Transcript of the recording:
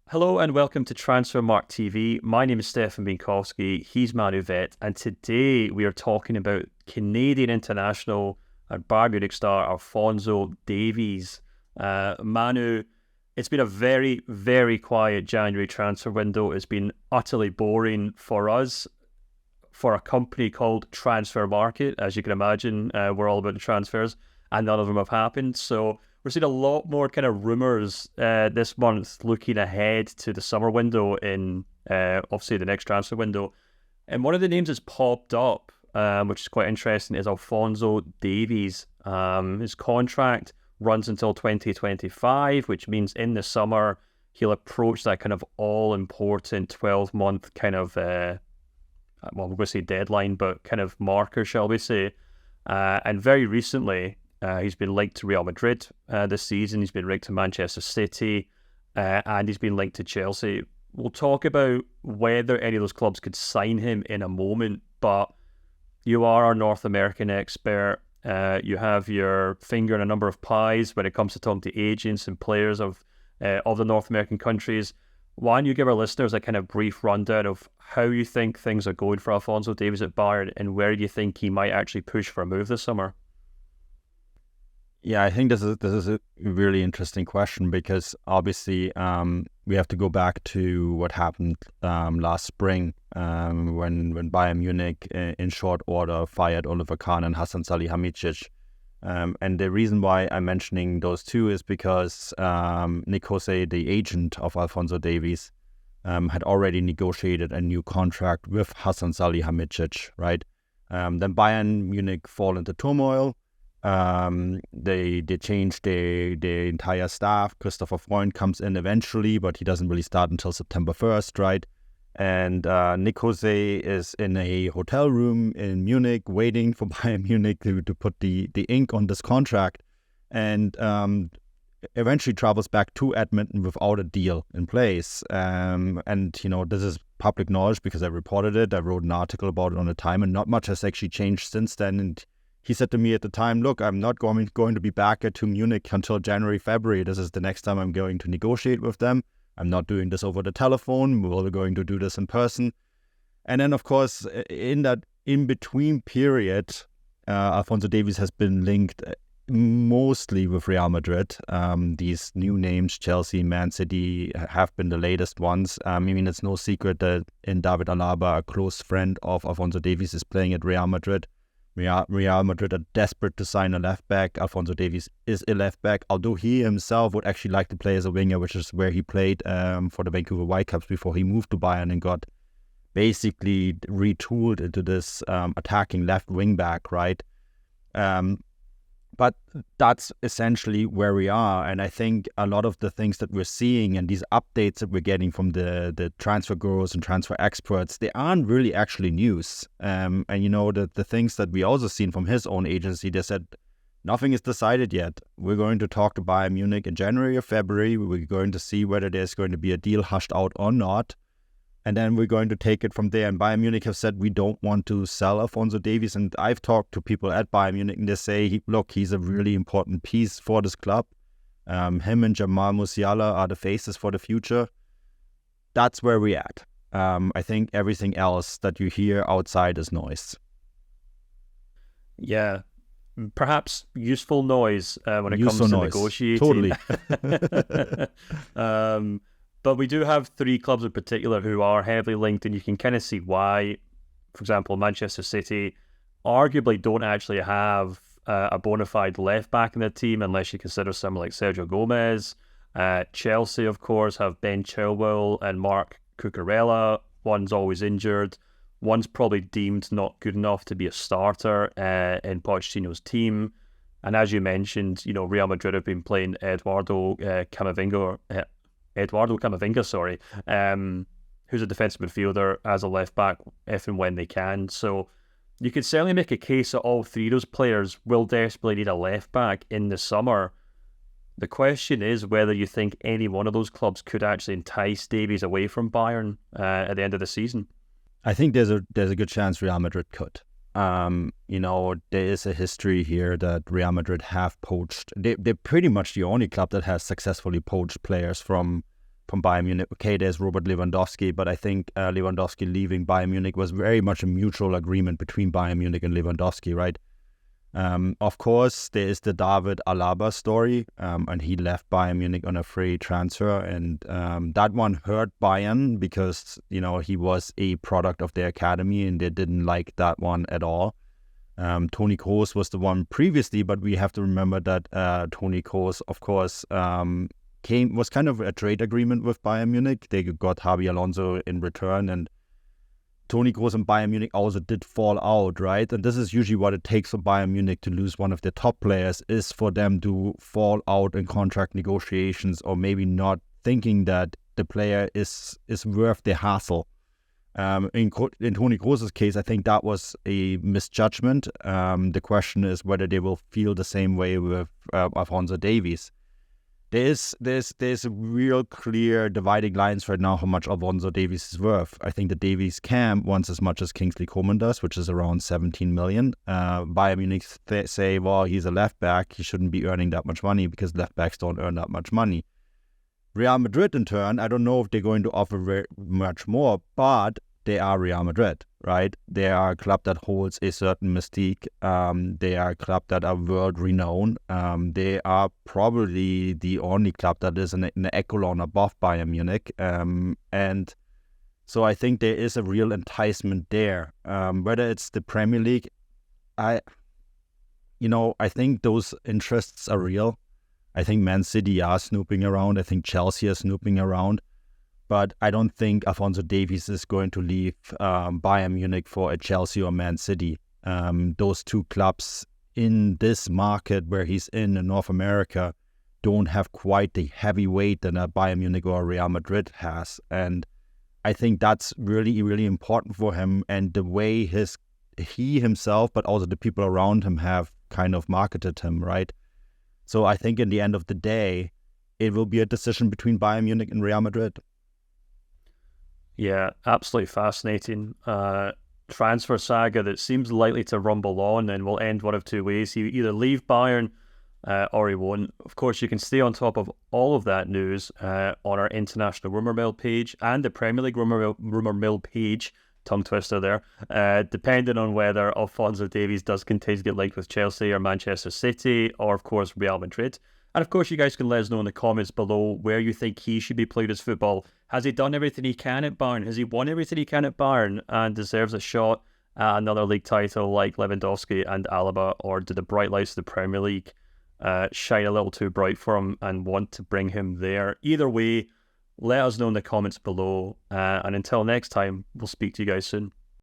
Hello and welcome to Transfermarkt TV. My name is Stefan Bienkowski. He's Manuel Veth, and today we are talking about Canadian international and Bayern Munich star Alphonso Davies. Manu, it's been a very, very quiet January transfer window. It's been utterly boring for us, for a company called Transfermarkt. As you can imagine, we're all about the transfers, and none of them have happened. So we're seeing a lot more kind of rumours this month looking ahead to the summer window in obviously the next transfer window. And one of the names that's popped up, which is quite interesting, is Alphonso Davies. His contract runs until 2025, which means in the summer he'll approach that kind of all-important 12-month kind of, we're going to say deadline, but kind of marker, shall we say. And very recently, he's been linked to Real Madrid this season. He's been linked to Manchester City, and he's been linked to Chelsea. We'll talk about whether any of those clubs could sign him in a moment, but you are our North American expert. You have your finger in a number of pies when it comes to talking to agents and players of the North American countries. Why don't you give our listeners a kind of brief rundown of how you think things are going for Alphonso Davies at Bayern and where you think he might actually push for a move this summer? Yeah, I think this is a really interesting question because obviously we have to go back to what happened last spring when Bayern Munich in short order fired Oliver Kahn and Hasan Salihamidzic. And the reason why I'm mentioning those two is because Nick Jose, the agent of Alphonso Davies, had already negotiated a new contract with Hasan Salihamidzic, right? Then Bayern Munich fall into turmoil. They changed the entire staff. Christopher Freund comes in eventually, but he doesn't really start until September 1st, right? And Nick Jose is in a hotel room in Munich waiting for Bayern Munich to put the ink on this contract, and eventually travels back to Edmonton without a deal in place. And, this is public knowledge because I reported it. I wrote an article about it on the time, and not much has actually changed since then. And he said to me at the time, look, I'm not going to be back to Munich until January, February. This is the next time I'm going to negotiate with them. I'm not doing this over the telephone. We're going to do this in person. And then, of course, in that in-between period, Alphonso Davies has been linked mostly with Real Madrid. These new names, Chelsea, Man City, have been the latest ones. It's no secret that David Alaba, a close friend of Alphonso Davies, is playing at Real Madrid. Real Madrid are desperate to sign a left back. Alphonso Davies is a left back, although he himself would actually like to play as a winger, which is where he played for the Vancouver Whitecaps before he moved to Bayern and got basically retooled into this attacking left wing back, right? But that's essentially where we are. And I think a lot of the things that we're seeing and these updates that we're getting from the transfer gurus and transfer experts, they aren't really actually news. The things that we also seen from his own agency, they said, nothing is decided yet. We're going to talk to Bayern Munich in January or February. We're going to see whether there's going to be a deal hashed out or not. And then we're going to take it from there. And Bayern Munich have said, we don't want to sell Alphonso Davies. And I've talked to people at Bayern Munich and they say, look, he's a really important piece for this club. Him and Jamal Musiala are the faces for the future. That's where we're at. I think everything else that you hear outside is noise. Yeah, perhaps useful noise when it comes to negotiating. Totally. But we do have three clubs in particular who are heavily linked, and you can kind of see why. For example, Manchester City arguably don't actually have a bona fide left back in their team unless you consider someone like Sergio Gomez. Chelsea, of course, have Ben Chilwell and Mark Cucurella. One's always injured. One's probably deemed not good enough to be a starter in Pochettino's team. And as you mentioned, Real Madrid have been playing Eduardo Camavinga, who's a defensive midfielder as a left back if and when they can. So you could certainly make a case that all three of those players will desperately need a left back in the summer. The question is whether you think any one of those clubs could actually entice Davies away from Bayern at the end of the season. I think there's a good chance Real Madrid could. There is a history here that Real Madrid have poached. They're pretty much the only club that has successfully poached players from from Bayern Munich. Okay, there's Robert Lewandowski, but I think Lewandowski leaving Bayern Munich was very much a mutual agreement between Bayern Munich and Lewandowski, right? Of course, there is the David Alaba story, and he left Bayern Munich on a free transfer, and that one hurt Bayern because, he was a product of their academy, and they didn't like that one at all. Toni Kroos was the one previously, but we have to remember that Toni Kroos, of course, was kind of a trade agreement with Bayern Munich. They got Xabi Alonso in return, and Toni Kroos and Bayern Munich also did fall out, right? And this is usually what it takes for Bayern Munich to lose one of their top players, is for them to fall out in contract negotiations, or maybe not thinking that the player is worth the hassle. In Toni Kroos' case, I think that was a misjudgment. The question is whether they will feel the same way with Alphonso Davies. There's a real clear dividing lines right now how much Alphonso Davies is worth. I think the Davies camp wants as much as Kingsley Coman does, which is around 17 million. Bayern Munich say, well, he's a left back, he shouldn't be earning that much money because left backs don't earn that much money. Real Madrid, in turn, I don't know if they're going to offer very much more, but they are Real Madrid, right? They are a club that holds a certain mystique. They are a club that are world-renowned. They are probably the only club that is in the echelon above Bayern Munich. And so I think there is a real enticement there. Whether it's the Premier League, I think those interests are real. I think Man City are snooping around. I think Chelsea are snooping around. But I don't think Alphonso Davies is going to leave Bayern Munich for a Chelsea or Man City. Those two clubs in this market where he's in North America don't have quite the heavy weight that a Bayern Munich or a Real Madrid has. And I think that's really, really important for him, and the way he himself, but also the people around him have kind of marketed him, right? So I think in the end of the day, it will be a decision between Bayern Munich and Real Madrid. Yeah, absolutely fascinating. Transfer saga that seems likely to rumble on and will end one of two ways. He either leave Bayern or he won't. Of course, you can stay on top of all of that news on our International Rumour Mill page and the Premier League Rumour Mill page, tongue twister there, depending on whether Alphonso Davies does continue to get linked with Chelsea or Manchester City or, of course, Real Madrid. And of course, you guys can let us know in the comments below where you think he should be playing his football. Has he done everything he can at Bayern? Has he won everything he can at Bayern and deserves a shot at another league title like Lewandowski and Alaba? Or did the bright lights of the Premier League shine a little too bright for him and want to bring him there? Either way, let us know in the comments below. And until next time, we'll speak to you guys soon.